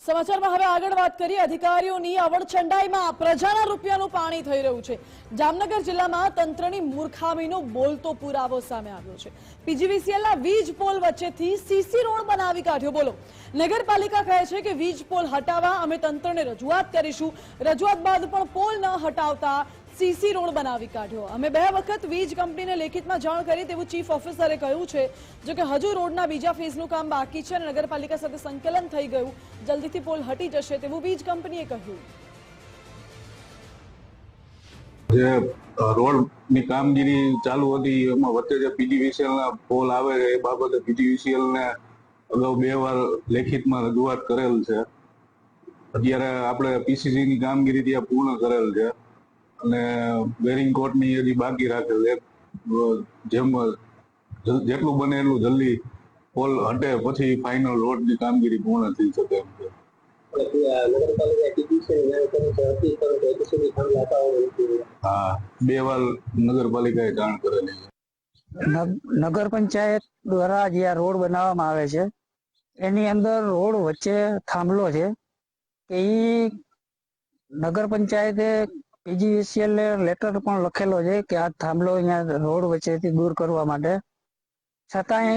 સમાચારમાં હવે આગળ વાત કરીએ અધિકારીઓની અવળચંડાઈમાં પ્રજાના રૂપિયાનું પાણી થઈ રહ્યું છે। જામનગર જિલ્લામાં તંત્રની મૂર્ખામીનો બોલતો પુરાવો સામે આવ્યો છે। પીજીવીસીએલના વીજ પોલ વચ્ચેથી સીસી રોડ બનાવી કાઢ્યો। બોલો, નગરપાલિકા કહે છે કે વીજ પોલ હટાવવા અમે તંત્રને રજૂઆત કરીશું। રજૂઆત બાદ પણ પોલ ન હટાવતા સીસી રોડ બનાવી કાઢ્યો। અમે 2 વખત વીજ કંપનીને લેખિતમાં જાણ કરી તેવું ચીફ ઓફિસરે કહ્યું છે। જો કે હજુ રોડના બીજા ફેઝનું કામ બાકી છે અને નગરપાલિકા સાથે સંકલન થઈ ગયું, જલ્દીથી પોલ હટી જશે તેવું વીજ કંપનીએ કહ્યું। જે રોડની કામગીરી ચાલુ હતી એમાં વચ્ચે જે પીજીવીસીએલના પોલ આવે એ બાબતે પીજીવીસીએલને અગાઉ 2 વાર લેખિતમાં રજૂઆત કરેલ છે। અત્યારે આપણે પીસીસીની કામગીરી ત્યાં પૂર્ણ કરેલ છે અને બેરિંગ કોટની હજી બાકી રાખેલ છે। જેમ જેટલું બને એટલું જલ્દી પોલ હટે પછી ફાઇનલ રોડની કામગીરી પૂર્ણ થઈ શકે એમ છે। હા, 2 વાર નગરપાલિકાએ જાણ કરેલી છે। નગર પંચાયત દ્વારા જે આ રોડ બનાવવામાં આવે છે એની અંદર રોડ વચ્ચે થાંભલો છે કે નગર પંચાયતે પીજીવીસીએલ લેટર પણ લખેલો છે કે આ થાંભલો અહીંયા રોડ વચ્ચેથી દૂર કરવા માટે, છતાંય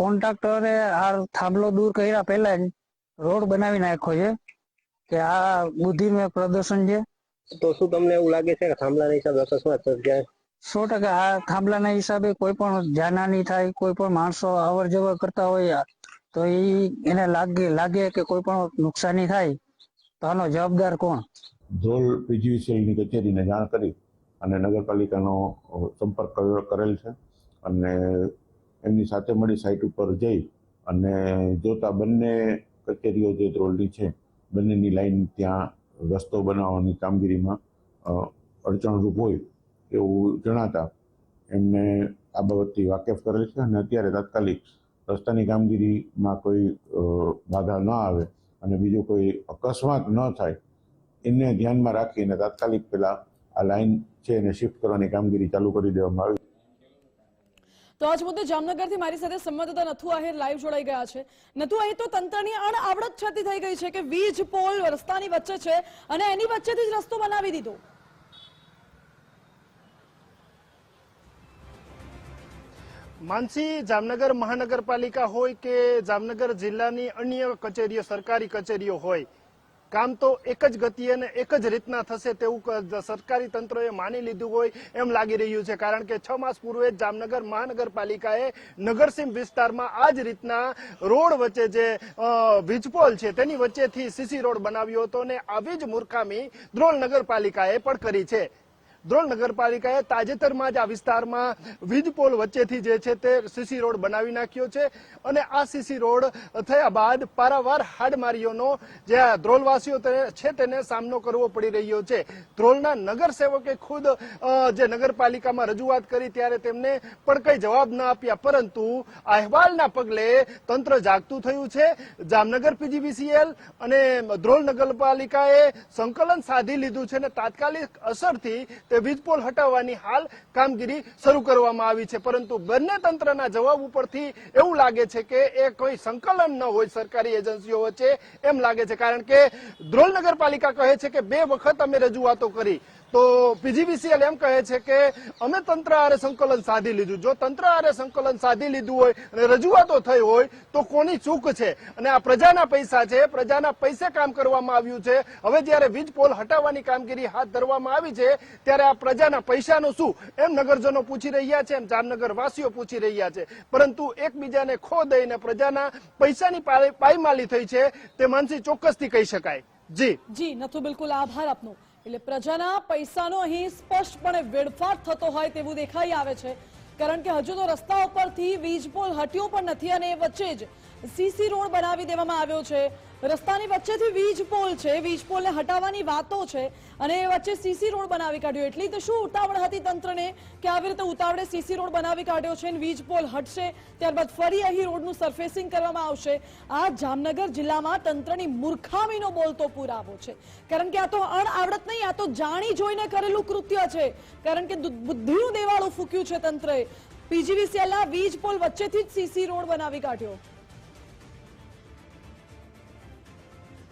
કોન્ટ્રાક્ટરે આ થાંભલો દૂર કર્યા પહેલા જ રોડ બનાવી નાખ્યો છે કે આ બુદ્ધિનું પ્રદર્શન છે। તો શું તમને એવું લાગે છે કે થાંભલાના હિસાબે અકસ્માત સર્જાય? 100% આ થાંભલાના હિસાબે કોઈ પણ જાનહાની થાય, કોઈ પણ માણસો અવર જવર કરતા હોય તો એને લાગે કે કોઈ પણ નુકસાની થાય તો આનો જવાબદાર કોણ? ધ્રોલ પીજીવીસીએલની કચેરીને જાણ કરી અને નગરપાલિકાનો સંપર્ક કરેલ છે અને એમની સાથે મળી સાઇટ ઉપર જઈ અને જોતા બંને કચેરીઓ જે ધ્રોલની છે બંનેની લાઈન ત્યાં રસ્તો બનાવવાની કામગીરીમાં અડચણરૂપ હોય એવું જણાતા એમને આ બાબતથી વાકેફ કરેલ છે અને અત્યારે તાત્કાલિક રસ્તાની કામગીરીમાં કોઈ બાધા ન આવે અને બીજો કોઈ અકસ્માત ન થાય એને ધ્યાનમાં રાખીને તાત્કાલિક પેલા આ લાઈન છે એને શિફ્ટ કરવાની કામગીરી ચાલુ કરી દેવામાં આવી। તો આજ મુદ્દે જામનગરથી મારી સાથે સંવાદદાતા નથુ આહિર લાઈવ જોડાઈ ગયા છે। નથુ, અહીં તો તંત્રની અણઆવડત છતી થઈ ગઈ છે કે વીજ પોલ રસ્તાની વચ્ચે છે અને એની વચ્ચેથી જ રસ્તો બનાવી દીધો। માનસી, જામનગર મહાનગરપાલિકા હોય કે જામનગર જિલ્લાની અન્ય કચેરીઓ, સરકારી કચેરીઓ હોય, કામ તો એક જ ગતિએ અને એક જ રીતના થશે તેવું સરકારી તંત્રએ માની લીધું હોય એમ લાગી રહ્યું છે। કારણ કે 6 માસ પૂર્વે જામનગર મહાનગરપાલિકાએ નગરસીમ વિસ્તારમાં આ જ રીતના રોડ વચ્ચે જે વીજપોલ છે તેની વચ્ચેથી સીસી રોડ બનાવ્યો હતો અને આવી જ મૂર્ખામી ધ્રોલ નગરપાલિકાએ પણ કરી છે। ધ્રોલ નગરપાલિકાએ તાજેતરમાં જ આ વિસ્તારમાં વીજપોલ વચ્ચેથી જે છે તે સીસી રોડ બનાવી નાખ્યો છે અને આ સીસી રોડ થયા બાદ પારાવાર હાડમારીઓનો જે ધ્રોલવાસીઓ છે તેને સામનો કરવો પડી રહ્યો છે। ધ્રોલના નગરસેવકે ખુદ જે નગરપાલિકામાં રજૂઆત કરી ત્યારે તેમને પણ કઈ જવાબ ન આપ્યા, પરંતુ અહેવાલના પગલે તંત્ર જાગતું થયું છે। જામનગર પીજીવીસીએલ અને ધ્રોલ નગરપાલિકાએ સંકલન સાધી લીધું છે અને તાત્કાલિક અસરથી વીજપોલ હટાવવાની હાલ કામગીરી શરૂ કરવામાં આવી છે, પરંતુ બંને તંત્રના જવાબ ઉપરથી એવું લાગે છે કે એ કોઈ સંકલન ન હોય સરકારી એજન્સીઓ વચ્ચે એમ લાગે છે। કારણ કે ધ્રોલ નગરપાલિકા કહે છે કે 2 વખત અમે રજૂઆતો કરી, તો પીજીવીસીએલ એમ કહે છે કે અમે તંત્ર આરે સંકલન સાધી લીધું। જો તંત્ર આરે સંકલન સાધી લીધું હોય અને રજૂઆતો થઈ હોય તો કોની ચૂક છે? અને આ પ્રજાના પૈસા છે, પ્રજાના પૈસે કામ કરવામાં આવ્યું છે। હવે જ્યારે વીજ પોલ હટાવવાની કામગીરી હાથ ધરવામાં આવી છે ત્યારે આ પ્રજાના પૈસાનું શું એમ નગરજનો પૂછી રહ્યા છે, એમ જામનગર વાસીઓ પૂછી રહ્યા છે, પરંતુ એકબીજાને ખો દઈને પ્રજાના પૈસાની પાયમાલી થઈ છે તે માનસી ચોક્કસથી કહી શકાય। જી નથુ, બિલકુલ આભાર આપનો। એટલે પ્રજાના પૈસાનો અહીં સ્પષ્ટપણે વેડફાટ થતો હોય તેવું દેખાઈ આવે છે, કારણ કે હજુ તો રસ્તા ઉપરથી વીજ પોલ હટ્યો પણ નથી અને એ વચ્ચે જ સીસી રોડ બનાવી દેવામાં આવ્યો છે। રસ્તાની વચ્ચેથી વીજ પોલ છે, વીજ પોલને હટાવવાની વાતો છે અને એ વચ્ચે સીસી રોડ બનાવી કાઢ્યો। એટલી તો શું ઉતાવળ હતી તંત્રને કે આવી રીતે ઉતાવળે સીસી રોડ બનાવી કાઢ્યો છે અને વીજ પોલ હટશે ત્યારબાદ ફરી અહીં રોડનું સરફેસિંગ કરવામાં આવશે। આ જામનગર જિલ્લામાં તંત્રની મૂર્ખામીનો બોલતો પુરાવો છે, કારણ કે આ તો અણઆવડત નહીં, આ તો જાણી જોઈને કરેલું કૃત્ય છે, કારણ કે બુદ્ધિનું દેવાળું ફૂક્યું છે તંત્રએ। પીજીવીસીએલના વીજ પોલ વચ્ચેથી જ સીસી રોડ બનાવી કાઢ્યો।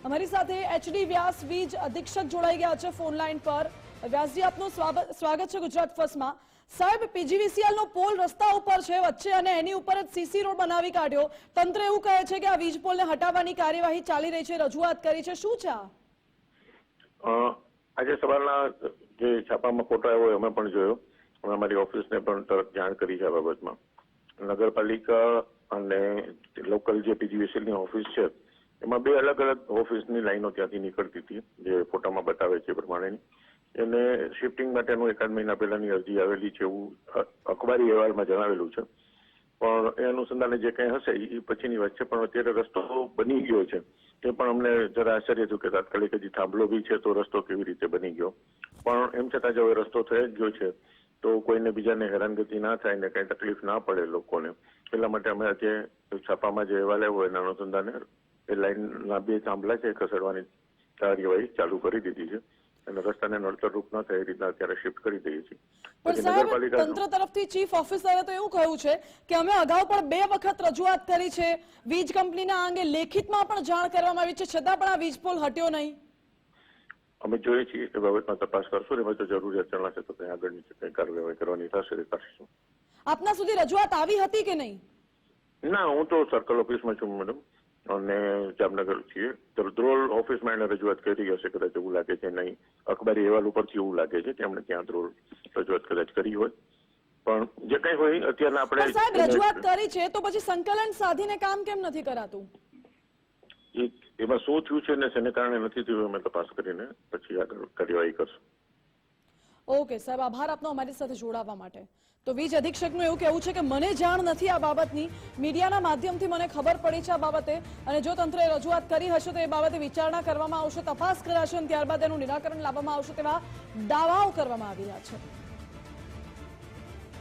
અમારી સાથે એચડી વ્યાસ વીજ અધિક્ષક જોડાઈ ગયા છે ફોન લાઈન પર. વ્યાસજી, આપનું સ્વાગત છે ગુજરાત ફર્સ્ટમાં. સાહેબ, પીજીવીસીએલ નો પોલ રસ્તા ઉપર છે વચ્ચે અને એની ઉપર જ સીસી રોડ બનાવી કાઢ્યો. તંત્ર એવું કહે છે કે આ વીજ પોલને હટાવવાની કાર્યવાહી ચાલી રહી છે, રજૂઆત કરી છે. શું છે આ? આજે સવારના જે છાપામાં ફોટો આવ્યો અમે પણ જોયો. અમે અમારી ઓફિસને પણ તરત જાણ કરી છે આ બાબતમાં. નગરપાલિકા અને લોકલ જે પીજીવીસીએલ ની ઓફિસ છે એમાં બે અલગ અલગ ઓફિસની લાઈનો ત્યાંથી નીકળતી હતી, જે ફોટામાં બતાવે છે પ્રમાણેની. એને શિફ્ટિંગ માટેનું 1 મહિના પહેલાની અરજી આવેલી છે એવું અખબારી અહેવાલમાં જણાવેલું છે. પણ એ અનુસંધાને જે કંઈ હશે એ પછીની વાત છે. પણ અત્યારે રસ્તો બની ગયો છે એ પણ અમને જરા આશ્ચર્ય થયું કે તાત્કાલિક હજી થાંભલો બી છે તો રસ્તો કેવી રીતે બની ગયો. પણ એમ છતાં જો રસ્તો થઈ જ ગયો છે તો કોઈને બીજાને હેરાનગતિ ના થાય ને કઈ તકલીફ ના પડે લોકોને, એટલા માટે અમે અત્યારે છાપામાં જે અહેવાલ આવ્યો એના અનુસંધાને એ લાઈનના 2 થાંભલા છે ખસેડવાની કાર્યવાહી ચાલુ કરી દીધી છે અને રસ્તાને નડતરરૂપ ન થાય એ રીતના અત્યારે શિફ્ટ કરી દઈએ છીએ. પણ સાહેબ, તંત્ર તરફથી ચીફ ઓફિસરે તો એવું કહ્યું છે કે અમે અગાઉ પણ 2 વખત રજૂઆત કરી છે, વીજ કંપનીના અંગે લેખિતમાં પણ જાણ કરવામાં આવી છે, છતાં પણ આ વીજ પોલ હટ્યો નહીં. અમે જોઈએ છીએ એ બાબતમાં તપાસ કરશું. એમાં જો જરૂરિયાત જણાશે તો કંઈ આગળની કંઈ કાર્યવાહી કરવાની થશે એ કરીશું. આપના સુધી રજૂઆત આવી હતી કે નહીં? ના, હું તો સર્કલ ઓફિસમાં છું મેડમ, અને જામનગર છીએ. ધ્રોલ ઓફિસમાં એને રજૂઆત કરી હશે કદાચ, એવું લાગે છે. નહીં, અખબારી અહેવાલ ઉપરથી એવું લાગે છે કે એમણે ત્યાં ધ્રોલ રજૂઆત કદાચ કરી હોય. પણ જે કંઈ હોય અત્યારના આપણે સાહેબ રજૂઆત કરી છે તો પછી સંકલન સાધીને કામ કેમ નથી કરાતું? એમાં શું થયું છે ને શેને કારણે નથી થયું અમે તપાસ કરીને પછી આગળ કાર્યવાહી કરશું. ઓકે સાહેબ, આભાર આપનો અમારી સાથે જોડાવા માટે. તો વીજ અધિક્ષકનું એવું કહેવું છે કે મને જાણ નથી આ બાબતની, મીડિયાના માધ્યમથી મને ખબર પડી છે આ બાબતે, અને જો તંત્રએ રજૂઆત કરી હશે તો એ બાબતે વિચારણા કરવામાં આવશે, તપાસ કરાશે અને ત્યારબાદ એનું નિરાકરણ લાવવામાં આવશે તેવા દાવાઓ કરવામાં આવી રહ્યા છે.